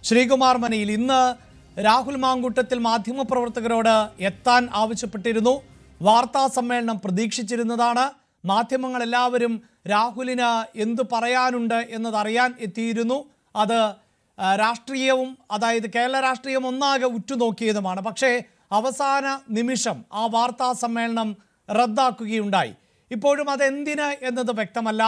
ശ്രീകുമാർ മനയിൽ ഇന്ന് രാഹുൽ മാങ്കൂട്ടത്തിൽ മാധ്യമപ്രവർത്തകരോട് എത്താൻ ആവശ്യപ്പെട്ടിരുന്നു. വാർത്താ സമ്മേളനം പ്രതീക്ഷിച്ചിരുന്നതാണ്. മാധ്യമങ്ങളെല്ലാവരും രാഹുലിന് എന്തു പറയാനുണ്ട് എന്നതറിയാൻ എത്തിയിരുന്നു. അത് രാഷ്ട്രീയവും, അതായത് കേരള രാഷ്ട്രീയം ഒന്നാകെ ഉറ്റുനോക്കിയതുമാണ്. പക്ഷേ അവസാന നിമിഷം ആ വാർത്താ സമ്മേളനം റദ്ദാക്കുകയുണ്ടായി. ഇപ്പോഴും അതെന്തിന് എന്നത് വ്യക്തമല്ല.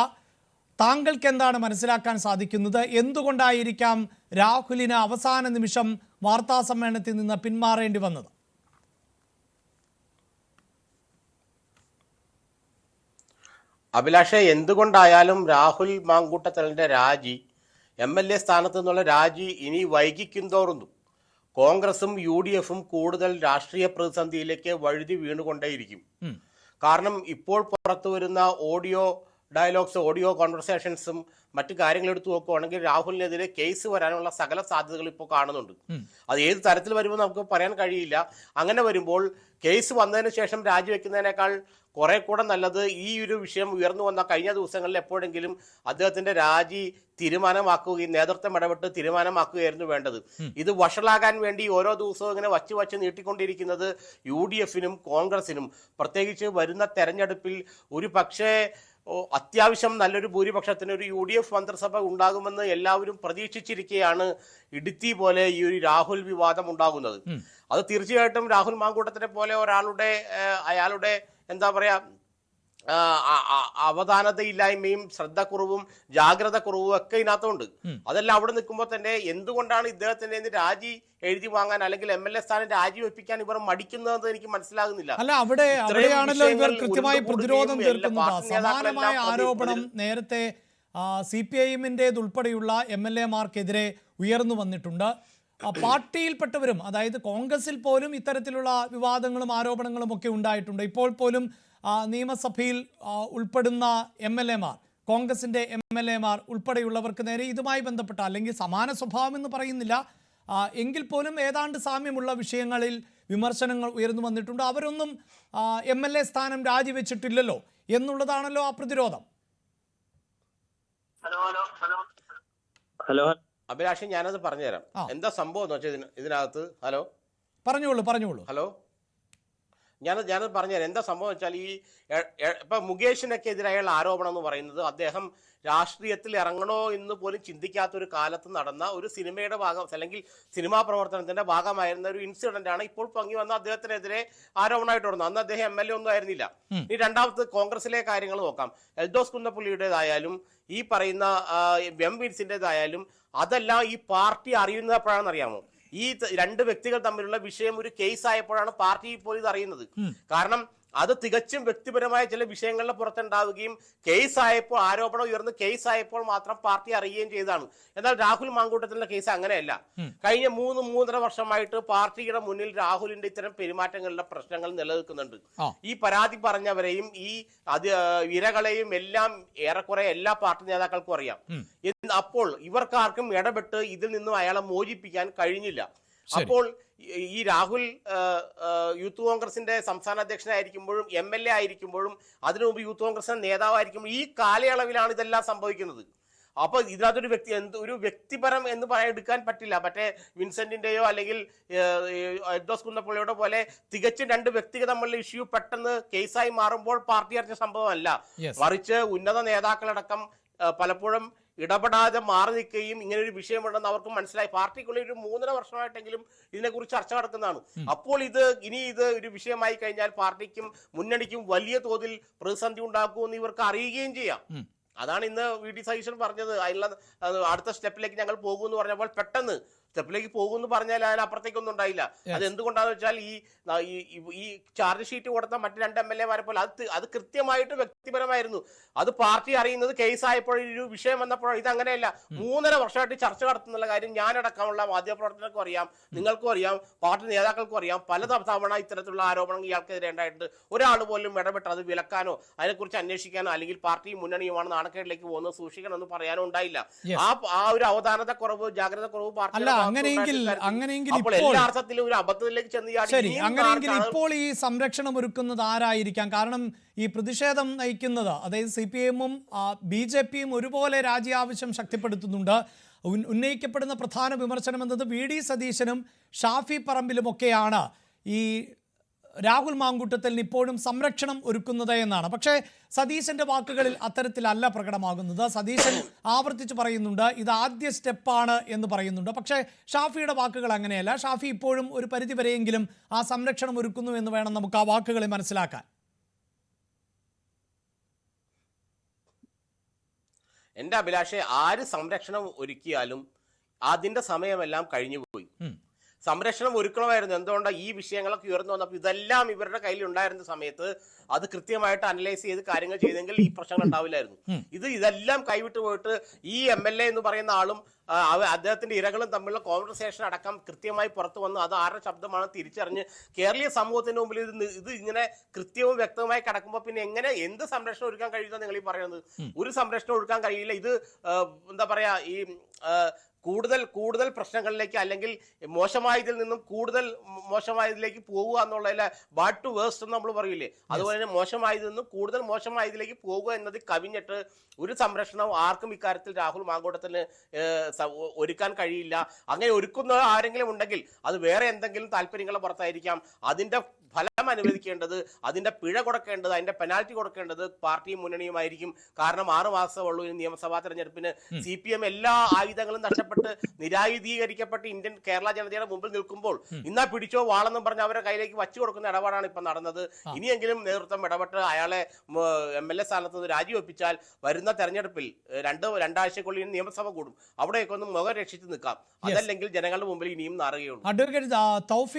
താങ്കൾക്ക് എന്താണ് മനസ്സിലാക്കാൻ സാധിക്കുന്നത്? എന്തുകൊണ്ടായിരിക്കാം രാഹുലിന് അവസാന നിമിഷം വാർത്താ സമ്മേളനത്തിൽ നിന്ന് പിന്മാറേണ്ടി വന്നത്? അഭിലാഷേ, എന്തുകൊണ്ടായാലും രാഹുൽ മാങ്കൂട്ടത്തലിന്റെ രാജി, MLA സ്ഥാനത്ത് നിന്നുള്ള രാജി ഇനി വൈകിക്കുന്തോറുന്നു കോൺഗ്രസും UDFും കൂടുതൽ രാഷ്ട്രീയ പ്രതിസന്ധിയിലേക്ക് വഴുതി വീണുകൊണ്ടേയിരിക്കും. കാരണം ഇപ്പോൾ പുറത്തു വരുന്ന ഓഡിയോ ഡയലോഗ്സ്, ഓഡിയോ കോൺവെർസേഷൻസും മറ്റു കാര്യങ്ങൾ എടുത്തു നോക്കുകയാണെങ്കിൽ രാഹുലിനെതിരെ കേസ് വരാനുള്ള സകല സാധ്യതകൾ ഇപ്പോൾ കാണുന്നുണ്ട്. അത് ഏത് തരത്തിൽ വരുമ്പോൾ നമുക്ക് പറയാൻ കഴിയില്ല. അങ്ങനെ വരുമ്പോൾ കേസ് വന്നതിന് ശേഷം രാജിവെക്കുന്നതിനേക്കാൾ കുറെ കൂടെ നല്ലത് ഈ ഒരു വിഷയം ഉയർന്നു വന്ന കഴിഞ്ഞ ദിവസങ്ങളിൽ എപ്പോഴെങ്കിലും അദ്ദേഹത്തിന്റെ രാജി തീരുമാനമാക്കുകയും നേതൃത്വം ഇടപെട്ട് തീരുമാനമാക്കുകയായിരുന്നു വേണ്ടത്. ഇത് വഷളാകാൻ വേണ്ടി ഓരോ ദിവസവും ഇങ്ങനെ വച്ച് നീട്ടിക്കൊണ്ടിരിക്കുന്നത് UDFിനും കോൺഗ്രസിനും, പ്രത്യേകിച്ച് വരുന്ന തെരഞ്ഞെടുപ്പിൽ ഒരു പക്ഷേ അത്യാവശ്യം നല്ലൊരു ഭൂരിപക്ഷത്തിന് ഒരു UDF മന്ത്രിസഭ ഉണ്ടാകുമെന്ന് എല്ലാവരും പ്രതീക്ഷിച്ചിരിക്കെയാണ് ഇടുത്തി പോലെ ഈ ഒരു രാഹുൽ വിവാദം ഉണ്ടാകുന്നത്. അത് തീർച്ചയായിട്ടും രാഹുൽ മാങ്കൂട്ടത്തിനെ പോലെ ഒരാളുടെ അയാളുടെ എന്താ പറയാ അവധാനതയില്ലായ്മയും ശ്രദ്ധക്കുറവും ജാഗ്രത കുറവും ഒക്കെ ഇതിനകത്തുണ്ട്. അതെല്ലാം അവിടെ നിൽക്കുമ്പോൾ തന്നെ എന്തുകൊണ്ടാണ് ഇദ്ദേഹത്തിന്റെ രാജി എഴുതി വാങ്ങാൻ അല്ലെങ്കിൽ MLA സ്ഥാനം രാജിവെപ്പിക്കാൻ ഇവർ മടിക്കുന്നതെന്ന് എനിക്ക് മനസ്സിലാകുന്നില്ല. അല്ല, അവിടെയാണല്ലോ ഇവർ കൃത്യമായി പ്രതിരോധം തീർക്കുന്നത്. സമാനമായ ആരോപണം നേരത്തെ CPIM-ന്റേതുൾപ്പെടെയുള്ള MLA-മാർക്കെതിരെ ഉയർന്നു വന്നിട്ടുണ്ട്. പാർട്ടിയിൽപ്പെട്ടവരും, അതായത് കോൺഗ്രസിൽ പോലും ഇത്തരത്തിലുള്ള വിവാദങ്ങളും ആരോപണങ്ങളും ഒക്കെ ഉണ്ടായിട്ടുണ്ട്. ഇപ്പോൾ പോലും നിയമസഭയിൽ ഉൾപ്പെടുന്ന MLA-മാർ, കോൺഗ്രസിന്റെ MLA-മാർ ഉൾപ്പെടെയുള്ളവർക്ക് നേരെ ഇതുമായി ബന്ധപ്പെട്ട, അല്ലെങ്കിൽ സമാന സ്വഭാവം എന്ന് പറയുന്നില്ല എങ്കിൽ പോലും ഏതാണ്ട് സാമ്യമുള്ള വിഷയങ്ങളിൽ വിമർശനങ്ങൾ ഉയർന്നു വന്നിട്ടുണ്ട്. അവരൊന്നും MLA സ്ഥാനം രാജിവെച്ചിട്ടില്ലല്ലോ എന്നുള്ളതാണല്ലോ ആ പ്രതിരോധം. ഹലോ അഭിലാഷ്, ഞാനത് പറഞ്ഞുതരാം. എന്താ സംഭവം എന്ന് വെച്ചാൽ ഇതിനകത്ത് പറഞ്ഞോളൂ. ഹലോ, ഞാനത് പറഞ്ഞുതരാം. എന്താ സംഭവം വെച്ചാൽ ഈ ഇപ്പൊ മുകേഷിനൊക്കെ എതിരായുള്ള ആരോപണം എന്ന് പറയുന്നത് അദ്ദേഹം രാഷ്ട്രീയത്തിൽ ഇറങ്ങണോ എന്ന് പോലും ചിന്തിക്കാത്തൊരു കാലത്ത് നടന്ന ഒരു സിനിമയുടെ ഭാഗം, അല്ലെങ്കിൽ സിനിമാ പ്രവർത്തനത്തിന്റെ ഭാഗമായിരുന്ന ഒരു ഇൻസിഡന്റ് ആണ് ഇപ്പോൾ പൊങ്ങി വന്ന അദ്ദേഹത്തിനെതിരെ ആരോപണമായിട്ട് വരുന്നത്. അന്ന് അദ്ദേഹം MLA ഒന്നും ആയിരുന്നില്ല. ഇനി രണ്ടാമത് കോൺഗ്രസിലെ കാര്യങ്ങൾ നോക്കാം. എൽദോസ് കുന്നപ്പള്ളിയുടേതായാലും ഈ പറയുന്ന M. വിൻസിന്റേതായാലും അതെല്ലാം ഈ പാർട്ടി അറിയുന്നപ്പോഴാണെന്ന് അറിയാമോ? ഈ രണ്ട് വ്യക്തികൾ തമ്മിലുള്ള വിഷയം ഒരു കേസ് ആയപ്പോഴാണ് പാർട്ടി ഇപ്പോൾ ഇത് അറിയുന്നത്. കാരണം അത് തികച്ചും വ്യക്തിപരമായ ചില വിഷയങ്ങളുടെ പുറത്തുണ്ടാവുകയും കേസായപ്പോൾ, ആരോപണം ഉയർന്ന് കേസായപ്പോൾ മാത്രം പാർട്ടി അറിയുകയും ചെയ്തതാണ്. എന്നാൽ രാഹുൽ മാങ്കൂട്ടത്തിന്റെ കേസ് അങ്ങനെയല്ല. കഴിഞ്ഞ 3-3.5 വർഷമായിട്ട് പാർട്ടിയുടെ മുന്നിൽ രാഹുലിന്റെ ഇത്തരം പെരുമാറ്റങ്ങളിലെ പ്രശ്നങ്ങൾ നിലനിൽക്കുന്നുണ്ട്. ഈ പരാതി പറഞ്ഞവരെയും ഈ ഇരകളെയും എല്ലാം ഏറെക്കുറെ എല്ലാ പാർട്ടി നേതാക്കൾക്കും അറിയാം. അപ്പോൾ ഇവർക്കാർക്കും ഇടപെട്ട് ഇതിൽ നിന്നും അയാളെ മോചിപ്പിക്കാൻ കഴിഞ്ഞില്ല. അപ്പോൾ ഈ രാഹുൽ യൂത്ത് കോൺഗ്രസിന്റെ സംസ്ഥാന അധ്യക്ഷനായിരിക്കുമ്പോഴും MLA ആയിരിക്കുമ്പോഴും അതിനു മുമ്പ് യൂത്ത് കോൺഗ്രസിന്റെ നേതാവായിരിക്കുമ്പോൾ ഈ കാലയളവിലാണ് ഇതെല്ലാം സംഭവിക്കുന്നത്. അപ്പൊ ഇതിനകത്തൊരു ഒരു വ്യക്തിപരം എന്ന് എടുക്കാൻ പറ്റില്ല. മറ്റേ വിൻസെന്റിന്റെയോ അല്ലെങ്കിൽ എൽദോസ് കുന്നപ്പള്ളിയുടെ പോലെ തികച്ചും രണ്ട് വ്യക്തികൾ തമ്മിലുള്ള ഇഷ്യൂ പെട്ടെന്ന് കേസായി മാറുമ്പോൾ പാർട്ടി അറിഞ്ഞ സംഭവമല്ല. മറിച്ച് ഉന്നത നേതാക്കളടക്കം പലപ്പോഴും ഇടപെടാതെ മാറി നിൽക്കുകയും ഇങ്ങനെ ഒരു വിഷയമുണ്ടെന്ന് അവർക്ക് മനസ്സിലായി. പാർട്ടിക്കുള്ളിൽ ഒരു 3.5 വർഷമായിട്ടെങ്കിലും ഇതിനെക്കുറിച്ച് ചർച്ച നടക്കുന്നതാണ്. അപ്പോൾ ഇനി ഇത് ഒരു വിഷയമായി കഴിഞ്ഞാൽ പാർട്ടിക്കും മുന്നണിക്കും വലിയ തോതിൽ പ്രതിസന്ധി ഉണ്ടാക്കുമെന്ന് ഇവർക്ക് അറിയുകയും ചെയ്യാം. അതാണ് ഇന്ന് VD സതീശൻ പറഞ്ഞത്. അതിനുള്ള അടുത്ത സ്റ്റെപ്പിലേക്ക് ഞങ്ങൾ പോകുമെന്ന് പറഞ്ഞപ്പോൾ പെട്ടെന്ന് സ്റ്റെപ്പിലേക്ക് പോകുമെന്ന് പറഞ്ഞാൽ അതിനപ്പുറത്തേക്കൊന്നും ഉണ്ടായില്ല. അത് എന്തുകൊണ്ടാന്ന് വെച്ചാൽ ഈ ചാർജ് ഷീറ്റ് കൊടുത്ത മറ്റു 2 MLA-മാരെ പോലെ അത് കൃത്യമായിട്ട് വ്യക്തിപരമായിരുന്നു. അത് പാർട്ടി അറിയുന്നത് കേസായപ്പോഴൊരു വിഷയം വന്നപ്പോൾ ഇതങ്ങനെയല്ല. 3.5 വർഷമായിട്ട് ചർച്ച നടത്തുന്നുള്ള കാര്യം ഞാനടക്കമുള്ള മാധ്യമപ്രവർത്തകർക്കും അറിയാം, നിങ്ങൾക്കും അറിയാം, പാർട്ടി നേതാക്കൾക്കും അറിയാം. പല തവണ ഇത്തരത്തിലുള്ള ആരോപണങ്ങൾ ഇയാൾക്കെതിരെ ഉണ്ടായിട്ടുണ്ട്. ഒരാൾ പോലും ഇടപെട്ട് അത് വിലക്കാനോ അതിനെക്കുറിച്ച് അന്വേഷിക്കാനോ അല്ലെങ്കിൽ പാർട്ടി മുന്നണിയുമാണ് നാണക്കേടിലേക്ക് പോകുന്നത് സൂക്ഷിക്കണമെന്ന് പറയാനോ ഉണ്ടായില്ല. ആ ഒരു അവധാനത കുറവ്, ജാഗ്രത കുറവ് പാർട്ടി. അങ്ങനെയെങ്കിൽ ഇപ്പോൾ ഈ സംരക്ഷണം ഒരുക്കുന്നത് ആരായിരിക്കാം? കാരണം ഈ പ്രതിഷേധം നയിക്കുന്നത്, അതായത് CPIM-ഉം BJP-യും ഒരുപോലെ രാജി ആവശ്യം ശക്തിപ്പെടുത്തുന്നുണ്ട്. ഉന്നയിക്കപ്പെടുന്ന പ്രധാന വിമർശനം എന്നത് VD സതീശനും ഷാഫി പറമ്പിലുമൊക്കെയാണ് ഈ രാഹുൽ മാങ്കൂട്ടത്തിന് ഇപ്പോഴും സംരക്ഷണം ഒരുക്കുന്നത് എന്നാണ്. പക്ഷേ സതീശന്റെ വാക്കുകളിൽ അത്തരത്തിലല്ല പ്രകടമാകുന്നത്. സതീശൻ ആവർത്തിച്ച് പറയുന്നുണ്ട് ഇത് ആദ്യ സ്റ്റെപ്പാണ് എന്ന് പറയുന്നുണ്ട്. പക്ഷേ ഷാഫിയുടെ വാക്കുകൾ അങ്ങനെയല്ല. ഷാഫി ഇപ്പോഴും ഒരു പരിധിവരെയെങ്കിലും ആ സംരക്ഷണം ഒരുക്കുന്നു എന്ന് വേണം നമുക്ക് ആ വാക്കുകളെ മനസ്സിലാക്കാൻ. എന്റെ അഭിലാഷെ, ആര് സംരക്ഷണം ഒരുക്കിയാലും അതിന്റെ സമയമെല്ലാം കഴിഞ്ഞുപോയി. സംരക്ഷണം ഒരുക്കണമായിരുന്നു. എന്തുകൊണ്ടാണ് ഈ വിഷയങ്ങളൊക്കെ ഉയർന്നു വന്നപ്പോൾ ഇതെല്ലാം ഇവരുടെ കയ്യിൽ ഉണ്ടായിരുന്ന സമയത്ത് അത് കൃത്യമായിട്ട് അനലൈസ് ചെയ്ത് കാര്യങ്ങൾ ചെയ്തെങ്കിൽ ഈ പ്രശ്നങ്ങൾ ഉണ്ടാവില്ലായിരുന്നു. ഇതെല്ലാം കൈവിട്ട് പോയിട്ട് ഈ MLA എന്ന് പറയുന്ന ആളും അദ്ദേഹത്തിന്റെ ഇരകളും തമ്മിലുള്ള കോൺവെർസേഷൻ അടക്കം കൃത്യമായി പുറത്തു വന്ന് അത് ആരുടെ ശബ്ദമാണ് തിരിച്ചറിഞ്ഞ് കേരളീയ സമൂഹത്തിന്റെ മുമ്പിൽ ഇത് ഇങ്ങനെ കൃത്യവും വ്യക്തമായി കിടക്കുമ്പോൾ പിന്നെ എങ്ങനെ എന്ത് സംരക്ഷണം ഒരുക്കാൻ കഴിയുന്ന നിങ്ങൾ ഈ പറയുന്നത്? ഒരു സംരക്ഷണം ഒരുക്കാൻ കഴിയില്ല. ഇത് എന്താ പറയാ, ഈ കൂടുതൽ പ്രശ്നങ്ങളിലേക്ക് അല്ലെങ്കിൽ മോശമായതിൽ നിന്നും കൂടുതൽ മോശമായതിലേക്ക് പോകുക എന്നുള്ളതിലെ ബാഡ് ടു വേഴ്സ്റ്റ് എന്ന് നമ്മൾ പറയില്ലേ, അതുപോലെ തന്നെ മോശമായതിൽ നിന്നും കൂടുതൽ മോശമായതിലേക്ക് പോകുക എന്നത് കവിഞ്ഞിട്ട് ഒരു സംരക്ഷണം ആർക്കും ഇക്കാര്യത്തിൽ രാഹുൽ മാങ്കൂട്ടത്തിന് ഒരുക്കാൻ കഴിയില്ല. അങ്ങനെ ഒരുക്കുന്ന ആരെങ്കിലും ഉണ്ടെങ്കിൽ അത് വേറെ എന്തെങ്കിലും താല്പര്യങ്ങളെ പുറത്തായിരിക്കാം. അതിന്റെ ഫലം അനുവദിക്കേണ്ടത്, അതിന്റെ പിഴ കൊടുക്കേണ്ടത്, അതിന്റെ പെനാൽറ്റി കൊടുക്കേണ്ടത് പാർട്ടിയും മുന്നണിയുമായിരിക്കും. കാരണം 6 മാസമേ ഉള്ളൂ ഈ നിയമസഭാ തെരഞ്ഞെടുപ്പിന്. CPM എല്ലാ ആയുധങ്ങളും നഷ്ടപ്പെട്ട് നിരായുധീകരിക്കപ്പെട്ട് കേരള ജനതയുടെ മുമ്പിൽ നിൽക്കുമ്പോൾ ഇന്നാ പിടിച്ചോ വാളെന്നും പറഞ്ഞ് അവരുടെ കയ്യിലേക്ക് വച്ചു കൊടുക്കുന്ന ഇടപാടാണ് ഇപ്പൊ നടന്നത്. ഇനിയെങ്കിലും നേതൃത്വം ഇടപെട്ട് അയാളെ MLA സ്ഥാനത്ത് നിന്ന് രാജിവെപ്പിച്ചാൽ വരുന്ന തെരഞ്ഞെടുപ്പിൽ രണ്ടാഴ്ചക്കുള്ളിൽ നിയമസഭ കൂടും. അവിടെയൊക്കെ ഒന്ന് മുഖം രക്ഷിച്ച് നിൽക്കാം. അതല്ലെങ്കിൽ ജനങ്ങളുടെ മുമ്പിൽ ഇനിയും നാറുകയുള്ളൂ. അഡ്വക്കേറ്റ് തൗഫീഖ്